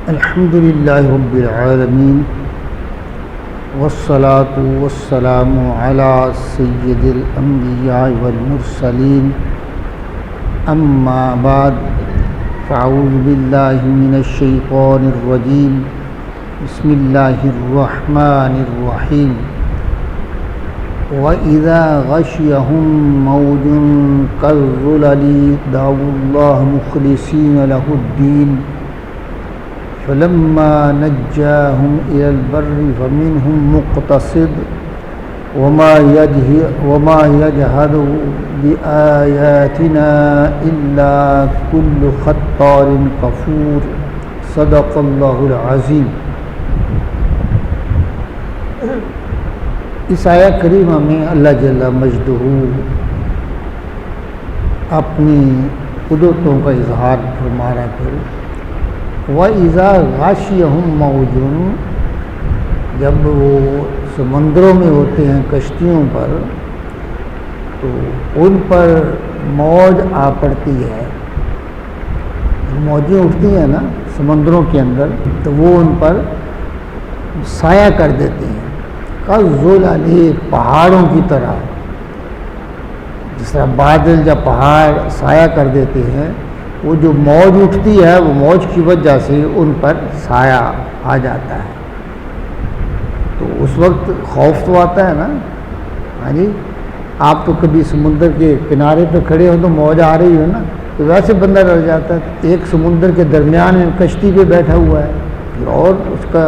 الحمد للہ رب العالمین والصلاة والسلام علی سید الانبیاء والمرسلین اما بعد فاعوذ باللہ من الشیطان الرجیم بسم اللہ الرحمن الرحیم وَإِذَا غَشِيَهُم مَّوْجٌ كَالظُّلَلِ دَعَوُا اللَّهَ مُخْلِصِينَ لَهُ الدِّينَ فَلَمَّا نَجَّاهُمْ إِلَى الْبَرِّ فَمِنْهُم مُّقْتَصِدٌ وَمَا يَجْحَدُ بِآيَاتِنَا إِلَّا كُلُّ خَطَّارٍ كَفُورٍ صدق اللہ العظیم۔ اس آیہ کریمہ میں اللہ جل مجدہ اپنی قدرتوں کا اظہار فرما رہا ہے۔ وَإِذَا غَاشِيَهُم مَّوْجٌ، جب وہ سمندروں میں ہوتے ہیں کشتیوں پر تو ان پر موج آ پڑتی ہے، موجیں اٹھتی ہیں نا سمندروں کے اندر، تو وہ ان پر سایہ کر دیتی ہیں، کالظلل، پہاڑوں کی طرح، جس طرح بادل یا پہاڑ سایہ کر دیتے ہیں، وہ جو موج اٹھتی ہے وہ موج کی وجہ سے ان پر سایہ آ جاتا ہے۔ تو اس وقت خوف تو آتا ہے نا، ہاں جی، آپ تو کبھی سمندر کے کنارے پہ کھڑے ہو تو موج آ رہی ہو نا تو ویسے بندہ ڈر جاتا ہے۔ ایک سمندر کے درمیان میں کشتی پہ بیٹھا ہوا ہے اور اس کا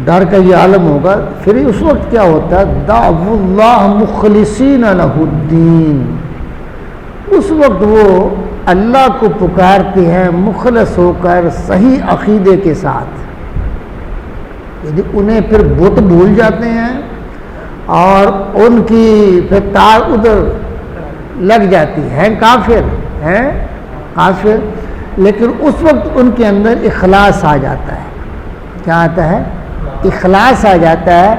ڈر کا یہ عالم ہوگا، پھر اس وقت کیا ہوتا ہے، دعوا اللہ مخلصین لہ الدین، اس وقت وہ اللہ کو پکارتے ہیں مخلص ہو کر صحیح عقیدے کے ساتھ، یعنی انہیں پھر بت بھول جاتے ہیں اور ان کی پھر تار ادھر لگ جاتی ہیں، کافر، لیکن اس وقت ان کے اندر اخلاص آ جاتا ہے۔ کیا آتا ہے؟ اخلاص آ جاتا ہے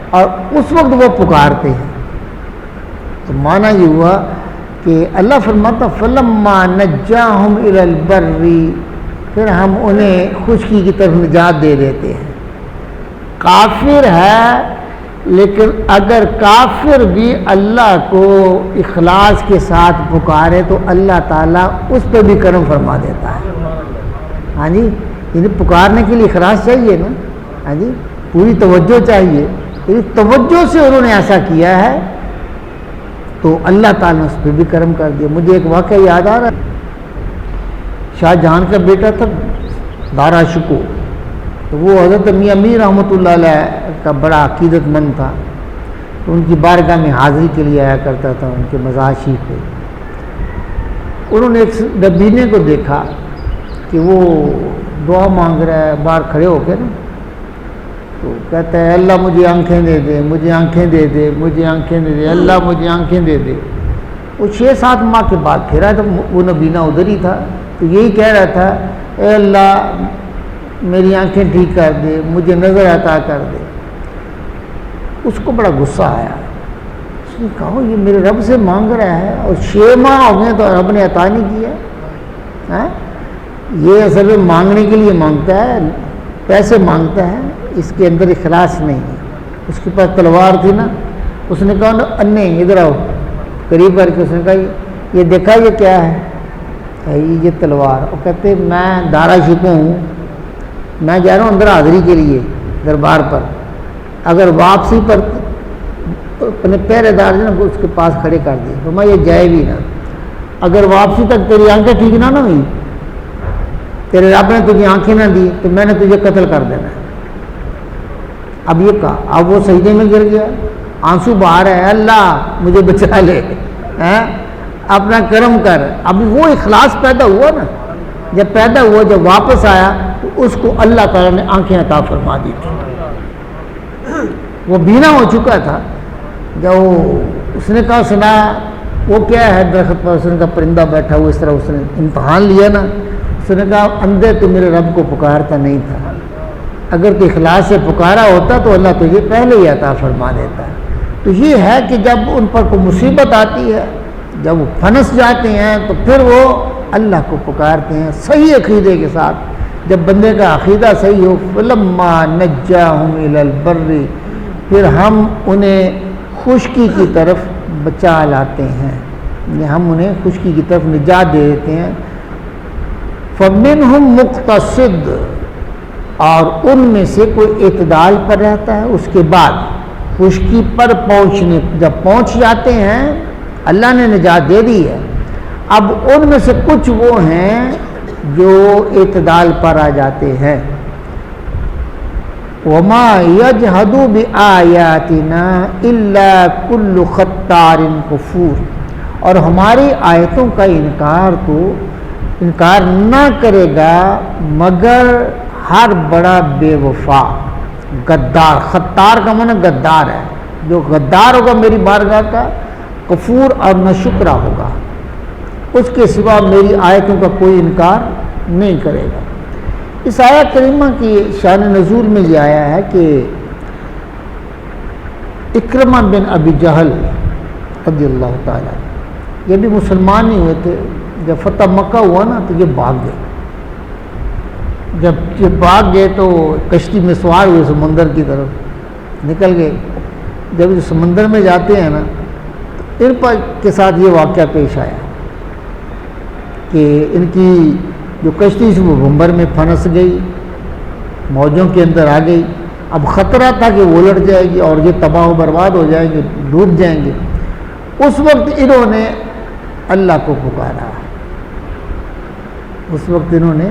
اور اس وقت وہ پکارتے ہیں۔ تو معنی یہ ہوا کہ اللہ فرماتا فَلَمَّا نَجَّاهُمْ إِلَى الْبَرِّ، پھر ہم انہیں خشکی کی طرف نجات دے دیتے ہیں۔ کافر ہے لیکن اگر کافر بھی اللہ کو اخلاص کے ساتھ پکارے تو اللہ تعالیٰ اس پہ بھی کرم فرما دیتا ہے۔ ہاں جی، یعنی پکارنے کے لیے اخلاص چاہیے نا، ہاں جی، پوری توجہ چاہیے، یعنی توجہ سے انہوں نے ایسا کیا ہے تو اللہ تعالیٰ نے اس پہ بھی کرم کر دیا۔ مجھے ایک واقعہ یاد آ رہا ہے، شاہ جہاں کا بیٹا تھا دارا شکو، تو وہ حضرت میاں میر رحمۃ اللہ علیہ کا بڑا عقیدت مند تھا، تو ان کی بارگاہ میں حاضری کے لیے آیا کرتا تھا ان کے مزار شریف پہ۔ انہوں نے ایک نبینے کو دیکھا کہ وہ دعا مانگ رہا ہے باہر کھڑے ہو کے نا، تو کہتا ہے اللہ مجھے آنکھیں دے دے، مجھے آنکھیں دے دے، مجھے آنکھیں دے دے، اللہ مجھے آنکھیں دے دے۔ وہ 6-7 ماہ کے بعد پھرا تو وہ نبینہ ادھر ہی تھا، تو یہی کہہ رہا تھا اے اللہ میری آنکھیں ٹھیک کر دے، مجھے نظر عطا کر دے۔ اس کو بڑا غصہ آیا، اس نے کہا یہ میرے رب سے مانگ رہا ہے اور 6 ماہ ہو گئے تو رب نے عطا نہیں کیا۔ یہ اصل میں مانگنے کے لیے مانگتا ہے، پیسے مانگتا ہے، اس کے اندر اخلاص نہیں ہے۔ اس کے پاس تلوار تھی نا، اس نے کہا انے ادھر آؤ، قریب کر کے اس نے کہا یہ دیکھا یہ کیا ہے؟ یہ تلوار۔ اور کہتے میں دارا شکو ہوں، میں جا رہا ہوں اندر حاضری کے لیے دربار پر، اگر واپسی پر اپنے پہرے دار نے اس کے پاس کھڑے کر دیے تو میں یہ جائے بھی نہ، اگر واپسی تک تیری آنکھیں ٹھیک نہ ہوئی، تیرے رب نے تجھے آنکھیں نہ دی تو میں نے تجھے قتل کر دینا ہے۔ اب یہ کہا، اب وہ سجدے میں گر گیا، آنسو بہا رہا ہے اللہ مجھے بچا لے، اپنا کرم کر۔ اب وہ اخلاص پیدا ہوا نا، جب پیدا ہوا، جب واپس آیا تو اس کو اللہ تعالیٰ نے آنکھیں عطا فرما دی تھی۔ وہ بینا ہو چکا تھا، جب اس نے کہا سنا وہ کیا ہے درخت پر، اس نے کہا پرندہ بیٹھا ہوا، اس طرح اس نے امتحان لیا نا، اس نے کہا اندر تو میرے رب کو پکارتا نہیں تھا، اگر تو اخلاص سے پکارا ہوتا تو اللہ تجھے پہلے ہی عطا فرما دیتا ہے۔ تو یہ ہے کہ جب ان پر کوئی مصیبت آتی ہے، جب وہ پھنس جاتے ہیں تو پھر وہ اللہ کو پکارتے ہیں صحیح عقیدے کے ساتھ جب بندے کا عقیدہ صحیح ہو فلما نجاہم الی البر، پھر ہم انہیں خشکی کی طرف بچا لاتے ہیں، یعنی ہم انہیں خشکی کی طرف نجات دے دیتے ہیں۔ فمنہم مقتصد، اور ان میں سے کوئی اعتدال پر رہتا ہے، اس کے بعد خشکی پر جب پہنچ جاتے ہیں اللہ نے نجات دے دی ہے، اب ان میں سے کچھ وہ ہیں جو اعتدال پر آ جاتے ہیں۔ وما یجحد بآیاتنا الا کل ختار کفور، اور ہماری آیتوں کا انکار نہ کرے گا مگر ہر بڑا بے وفا غدار۔ خطار کا معنی غدار ہے، جو غدار ہوگا میری بارگاہ کا، کفور اور ناشکرا ہوگا، اس کے سوا میری آیتوں کا کوئی انکار نہیں کرے گا۔ اس آیت کریمہ کی شان نزول میں یہ آیا ہے کہ اکرمہ بن ابی جہل رضی اللہ تعالیٰ، یہ بھی مسلمان نہیں ہوئے تھے، جب فتح مکہ ہوا نا تو یہ بھاگ گئے۔ جب یہ بھاگ گئے تو کشتی میں سوار ہوئے، سمندر کی طرف نکل گئے۔ جب یہ سمندر میں جاتے ہیں نا تو ان پر کے ساتھ یہ واقعہ پیش آیا کہ ان کی جو کشتی سے وہ بھنبر میں پھنس گئی، موجوں کے اندر آ گئی۔ اب خطرہ تھا کہ وہ الٹ جائے گی اور یہ تباہ و برباد ہو جائیں گے، ڈوب جائیں گے۔ اس وقت انہوں نے اللہ کو پکارا، اس وقت انہوں نے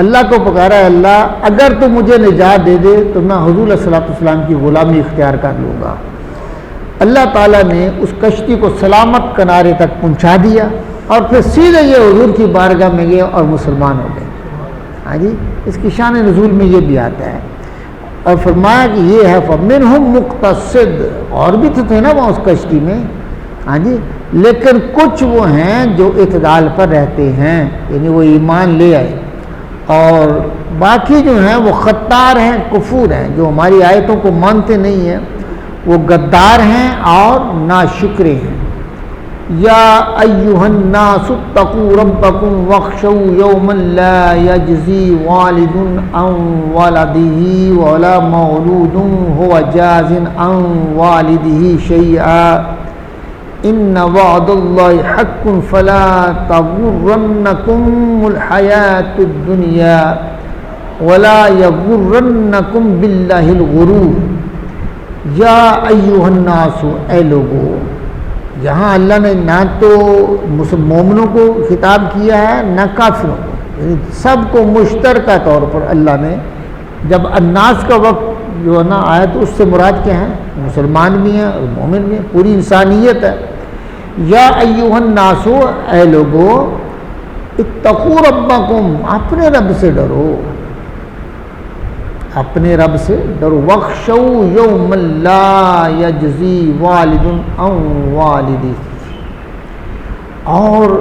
اللہ کو پکارا، اللہ اگر تو مجھے نجات دے دے تو میں حضور علیہ الصلوۃ والسلام کی غلامی اختیار کر لوں گا۔ اللہ تعالیٰ نے اس کشتی کو سلامت کنارے تک پہنچا دیا اور پھر سیدھے یہ حضور کی بارگاہ میں گئے اور مسلمان ہو گئے۔ ہاں جی، اس کی شان نزول میں یہ بھی آتا ہے، اور فرمایا کہ یہ ہے فمنہم مقتصد، اور بھی تو تھے نا وہاں اس کشتی میں، ہاں جی، لیکن کچھ وہ ہیں جو اعتدال پر رہتے ہیں، یعنی وہ ایمان لے آئے، اور باقی جو ہیں وہ خطار ہیں، کفور ہیں، جو ہماری آیتوں کو مانتے نہیں ہیں، وہ غدار ہیں اور ناشکرے ہیں۔ یا ایھا الناس اتقوا ربکم واخشوا یوما لا یجزی والد عن ولدہ ولا مولود هو جاز عن والدہ شیئا ان وعد اللہ حق فلا تغرنکم الحیاۃ الدنیا ولا یغرنکم باللہ الغرور۔ یا ایھا الناس، اے لوگو، یہاں اللہ نے نہ تو مومنوں کو خطاب کیا ہے نہ کافروں کو، یعنی سب کو مشترکہ طور پر اللہ نے، جب الناس کا وقت جو ہے نا آیا تو اس سے مراد کیا ہے؟ مسلمان بھی ہیں اور مومن بھی ہیں، پوری انسانیت ہے۔ یا ایھا الناس، اے لوگو، اتقوا ربکم، اپنے رب سے ڈرو، اپنے رب سے ڈرو، واخشوا یوما لا یجزی والد عن والدہ، اور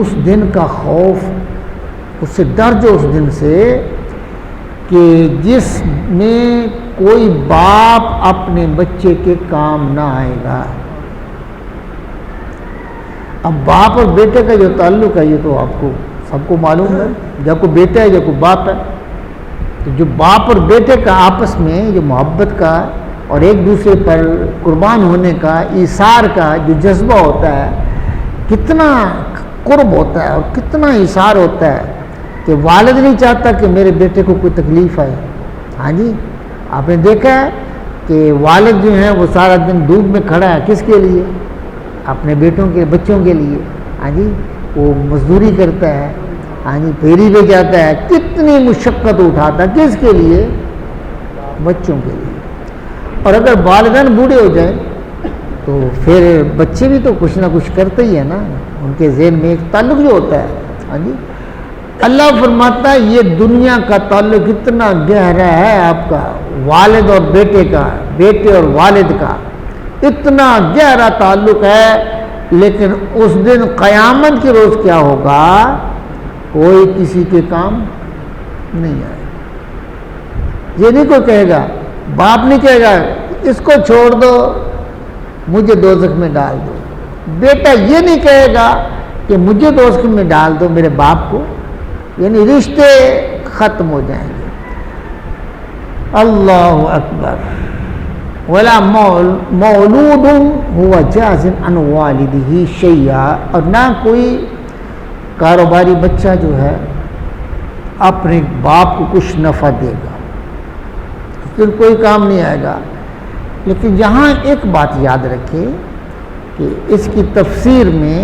اس دن کا خوف، اس سے ڈر جو اس دن سے کہ جس میں کوئی باپ اپنے بچے کے کام نہ آئے گا۔ اب باپ اور بیٹے کا جو تعلق ہے یہ تو آپ کو سب کو معلوم ہے، جب کوئی بیٹا ہے جب کوئی باپ ہے، تو جو باپ اور بیٹے کا آپس میں جو محبت کا اور ایک دوسرے پر قربان ہونے کا، ایثار کا جو جذبہ ہوتا ہے، کتنا قرب ہوتا ہے اور کتنا ایثار ہوتا ہے کہ والد نہیں چاہتا کہ میرے بیٹے کو کوئی تکلیف آئے۔ ہاں جی، آپ نے دیکھا ہے کہ والد جو ہیں وہ سارا دن دھوپ میں کھڑا ہے، کس کے لیے؟ اپنے بیٹوں کے، بچوں کے لیے۔ ہاں جی، وہ مزدوری کرتا ہے، ہاں جی، پھیری پہ جاتا ہے، کتنی مشقت اٹھاتا ہے، کس کے لیے؟ بچوں کے لیے۔ اور اگر والدین بوڑھے ہو جائیں تو پھر بچے بھی تو کچھ نہ کچھ کرتے ہی ہیں نا، ان کے ذہن میں ایک تعلق جو ہوتا ہے۔ ہاں جی، اللہ فرماتا ہے یہ دنیا کا تعلق اتنا گہرا ہے آپ کا، والد اور بیٹے کا، بیٹے اور والد کا اتنا گہرا تعلق ہے، لیکن اس دن قیامت کے روز کیا ہوگا؟ کوئی کسی کے کام نہیں آئے۔ یہ نہیں کوئی کہے گا، باپ نہیں کہے گا اس کو چھوڑ دو مجھے دوزخ میں ڈال دو، بیٹا یہ نہیں کہے گا کہ مجھے دوزخ میں ڈال دو میرے باپ کو، یعنی رشتے ختم ہو جائیں گے۔ اللہ اکبر۔ ولا مولود ہوا جاز عن والدہ شیئا، اور نہ کوئی کاروباری بچہ جو ہے اپنے باپ کو کچھ نفع دے گا، پھر کوئی کام نہیں آئے گا۔ لیکن یہاں ایک بات یاد رکھے کہ اس کی تفسیر میں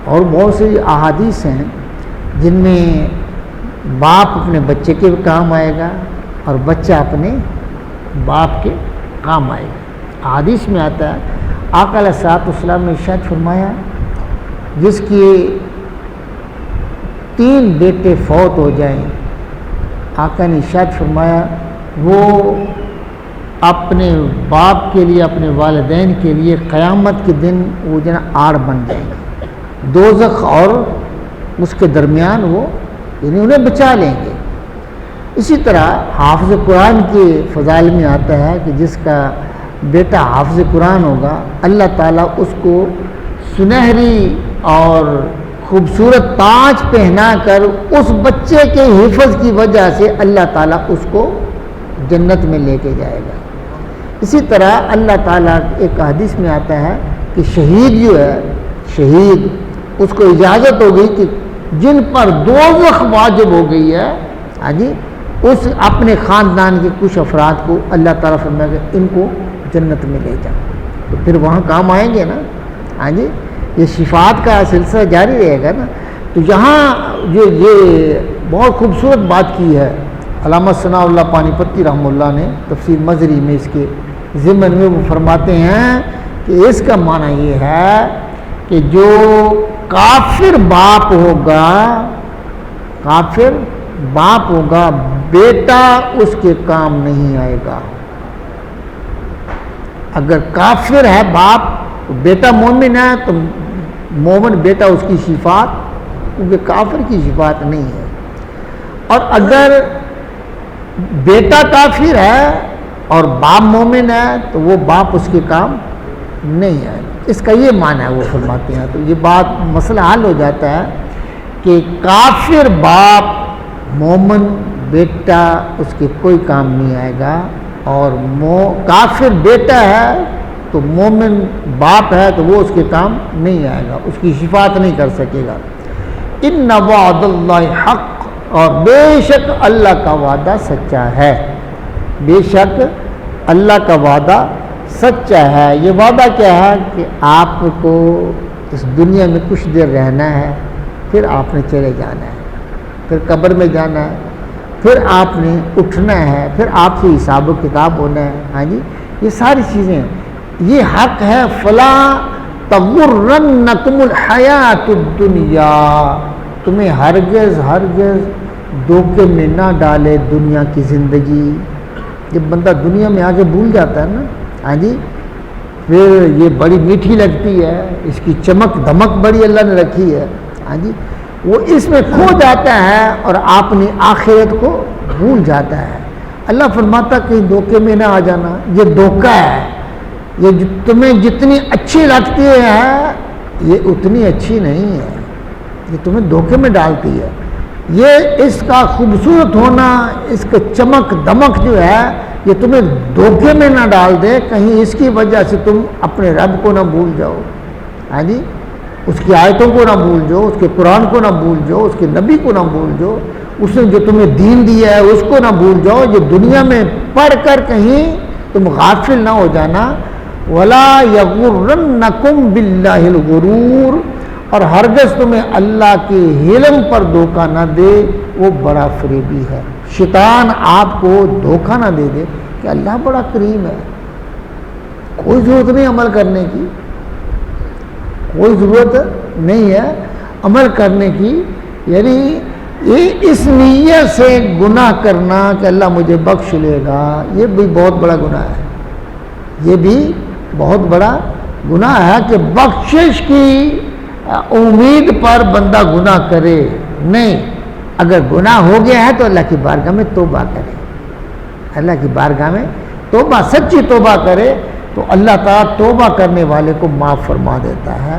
اور بہت سی احادیث ہیں جن میں باپ اپنے بچے کے کام آئے گا اور بچہ اپنے باپ کے کام آئے گا۔ احادیث میں آتا ہے، آقا علیہ الصلوۃ والسلام نے ارشاد فرمایا جس کی 3 بیٹے فوت ہو جائیں، آقا نے ارشاد فرمایا وہ اپنے باپ کے لیے، اپنے والدین کے لیے قیامت کے دن وہ آڑ بن جائیں گے، دوزخ اور اس کے درمیان وہ یعنی انہیں بچا لیں گے۔ اسی طرح حافظ قرآن کے فضائل میں آتا ہے کہ جس کا بیٹا حافظ قرآن ہوگا، اللہ تعالیٰ اس کو سنہری اور خوبصورت تاج پہنا کر اس بچے کے حفظ کی وجہ سے اللہ تعالیٰ اس کو جنت میں لے کے جائے گا۔ اسی طرح اللہ تعالیٰ ایک حدیث میں آتا ہے کہ شہید جو ہے، شہید اس کو اجازت ہو گئی کہ جن پر دوزخ واجب ہو گئی ہے، ہاں جی، اس اپنے خاندان کے کچھ افراد کو اللہ تعالیٰ فرمائے گا ان کو جنت میں لے جاؤ، تو پھر وہاں کام آئیں گے نا، ہاں جی، یہ شفاعت کا سلسلہ جاری رہے گا نا۔ تو یہاں یہ بہت خوبصورت بات کی ہے علامہ ثناء اللہ پانی پتی رحمہ اللہ نے تفسیر مظہری میں، اس کے ضمن میں وہ فرماتے ہیں کہ اس کا معنی یہ ہے کہ جو کافر باپ ہوگا، کافر باپ ہوگا، بیٹا اس کے کام نہیں آئے گا۔ اگر کافر ہے باپ، بیٹا مومن ہے تو مومن بیٹا اس کی شفاعت، کیونکہ کافر کی شفاعت نہیں ہے۔ اور اگر بیٹا کافر ہے اور باپ مومن ہے تو وہ باپ اس کے کام نہیں آئے۔ اس کا یہ معنی ہے، وہ فرماتے ہیں تو یہ بات مسئلہ حل ہو جاتا ہے کہ کافر باپ مومن بیٹا اس کے کوئی کام نہیں آئے گا، اور کافر بیٹا ہے تو مومن باپ ہے تو وہ اس کے کام نہیں آئے گا، اس کی شفاعت نہیں کر سکے گا۔ ان وعد اللہ حق، اور بے شک اللہ کا وعدہ سچا ہے، بے شک اللہ کا وعدہ سچا ہے۔ یہ وعدہ کیا ہے کہ آپ کو اس دنیا میں کچھ دیر رہنا ہے، پھر آپ نے چلے جانا ہے، پھر قبر میں جانا ہے، پھر آپ نے اٹھنا ہے، پھر آپ سے حساب و کتاب ہونا ہے، ہاں جی، یہ ساری چیزیں یہ حق ہے۔ فلا تغرنکم الحیات الدنیا، تمہیں ہرگز دھوکے میں نہ ڈالے دنیا کی زندگی۔ جب بندہ دنیا میں آگے بھول جاتا ہے نا، ہاں جی، پھر یہ بڑی میٹھی لگتی ہے، اس کی چمک دھمک بڑی اللہ نے رکھی ہے، ہاں جی، وہ اس میں کھو جاتا ہے اور اپنی آخرت کو بھول جاتا ہے۔ اللہ فرماتا کہ دھوکے میں نہ آ جانا، یہ دھوکہ ہے، یہ تمہیں جتنی اچھی لگتی ہے یہ اتنی اچھی نہیں ہے، یہ تمہیں دھوکے میں ڈالتی ہے۔ یہ اس کا خوبصورت ہونا، اس کا چمک دمک جو ہے یہ تمہیں دھوکے میں نہ ڈال دے، کہیں اس کی وجہ سے تم اپنے رب کو نہ بھول جاؤ، ہاں جی، اس کی آیتوں کو نہ بھول جاؤ، اس کے قرآن کو نہ بھول جاؤ، اس کے نبی کو نہ بھول جاؤ، اس نے جو تمہیں دین دیا ہے اس کو نہ بھول جاؤ، یہ دنیا میں پڑھ کر کہیں تم غافل نہ ہو جانا۔ وَلَا يَغُرَّنَّكُمْ بِاللَّهِ الْغُرُورُ، اور ہرگز تمہیں اللہ کے حلم پر دھوکہ نہ دے، وہ بڑا فریبی ہے۔ شیطان آپ کو دھوکہ نہ دے دے کہ اللہ بڑا کریم ہے، کوئی ضرورت نہیں عمل کرنے کی، کوئی ضرورت نہیں ہے عمل کرنے کی، یعنی یہ اس نیت سے گناہ کرنا کہ اللہ مجھے بخش لے گا، یہ بھی بہت بڑا گناہ ہے، یہ بھی بہت بڑا گناہ ہے کہ بخشش کی امید پر بندہ گناہ کرے۔ نہیں، اگر گناہ ہو گیا ہے تو اللہ کی بارگاہ میں توبہ کرے، اللہ کی بارگاہ میں توبہ، سچی توبہ کرے تو اللہ تعالیٰ توبہ کرنے والے کو معاف فرما دیتا ہے۔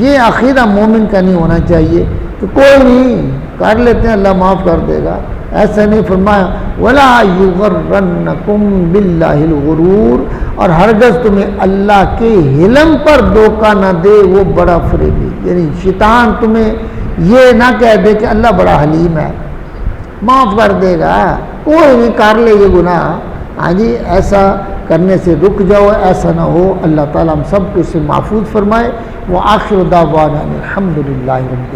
یہ عقیدہ مومن کا نہیں ہونا چاہیے کہ کوئی نہیں کر لیتے ہیں اللہ معاف کر دے گا، ایسا نہیں فرمایا وَلَا يُغَرَّنَّكُمْ بِاللَّهِ الْغُرُورُ، اور ہرگز تمہیں اللہ کے حلم پر دھوکہ نہ دے وہ بڑا فریبی، یعنی شیطان تمہیں یہ نہ کہہ دے کہ اللہ بڑا حلیم ہے معاف کر دے گا، کوئی نہیں کر لے یہ گناہ، ہاں جی ایسا کرنے سے رک جاؤ، ایسا نہ ہو۔ اللہ تعالیٰ ہم سب کو اس سے محفوظ فرمائے۔ وآخر دعوانا الحمدللہ رب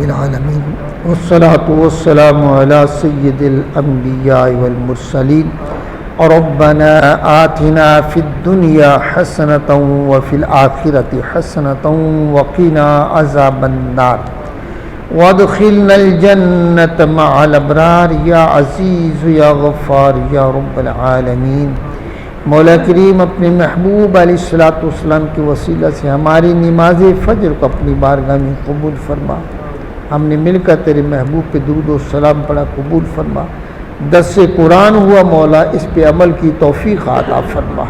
العالمین والصلاة والسلام علی سید الانبیاء والمرسلین ربنا آتنا فی الدنیا حسنة وفی الآخرة حسنة وقنا عذاب النار وادخلنا الجنة مع الابرار یا عزیز یا غفار یا رب العالمین۔ مولا کریم اپنے محبوب علیہ الصلوۃ والسلام کے وسیلہ سے ہماری نماز فجر کو اپنی بارگاہ میں قبول فرما، ہم نے مل کر تیرے محبوب پہ درود و سلام پڑھا قبول فرما، درس قرآن ہوا مولا اس پہ عمل کی توفیق عطا فرما،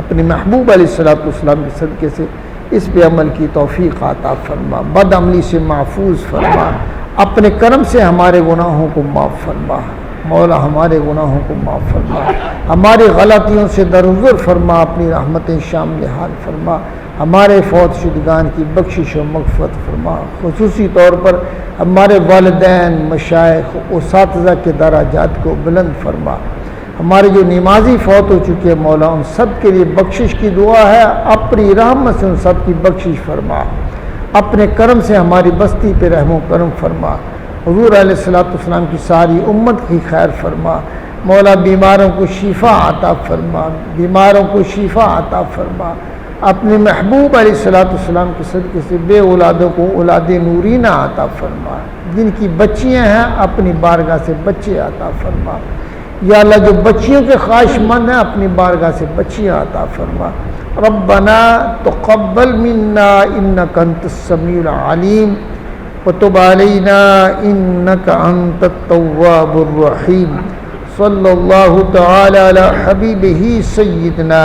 اپنے محبوب علیہ الصلوۃ والسلام کے صدقے سے اس پہ عمل کی توفیق عطا فرما، بد عملی سے محفوظ فرما، اپنے کرم سے ہمارے گناہوں کو معاف فرما مولا، ہمارے گناہوں کو معاف فرما، ہماری غلطیوں سے درگزر فرما، اپنی رحمتیں شامل حال فرما، ہمارے فوت شدگان کی بخشش و مغفرت فرما، خصوصی طور پر ہمارے والدین مشائخ اساتذہ کے درجات کو بلند فرما، ہمارے جو نمازی فوت ہو چکے ہیں مولا ان سب کے لیے بخشش کی دعا ہے، اپنی رحمت سے ان سب کی بخشش فرما، اپنے کرم سے ہماری بستی پہ رحم و کرم فرما، حضور علیہ الصلوۃ والسلام کی ساری امت کی خیر فرما مولا، بیماروں کو شفا عطا فرما، بیماروں کو شفا عطا فرما، اپنے محبوب علیہ الصلوۃ والسلام کے صدقے سے بے اولادوں کو اولاد نورینہ عطا فرما، جن کی بچیاں ہیں اپنی بارگاہ سے بچے عطا فرما، یا اللہ جو بچیوں کے خواہش مند ہیں اپنی بارگاہ سے بچیاں عطا فرما۔ ربنا تقبل منا انک انت السمیع العلیم وتب علینا انک انت التواب الرحیم۔ صلی اللہ تعالی علی حبیبہ سیدنا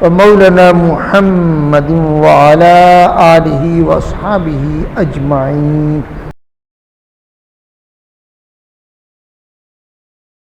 ومولانا محمد وعلی آلہ واصحابہ اجمعین۔